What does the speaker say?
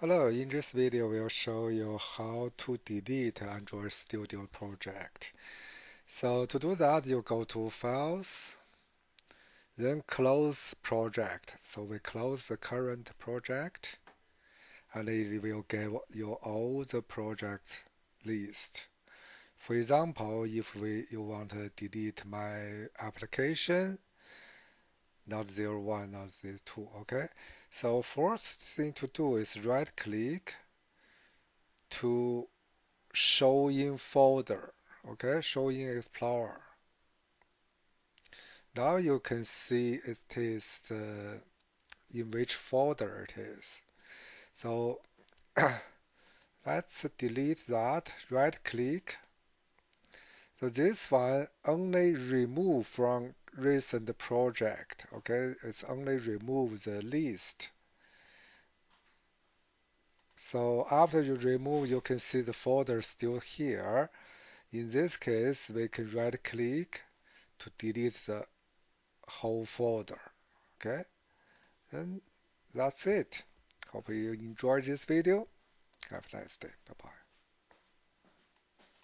Hello, in this video we'll show you how to delete Android Studio project. So to do that, you go to Files, then Close Project. So we close the current project, and it will give you all the projects list. For example, if you want to delete my application, not 01, not 02, okay? So first thing to do is right click to show in folder, okay, show in explorer. Now you can see it is in which folder it is. So let's delete that, right click. So this one only remove from recent project, okay, it's only remove the list. So after you remove, you can see the folder still here. In this case, we can right click to delete the whole folder. Okay, and that's it. Hope you enjoyed this video. Have a nice day. Bye bye.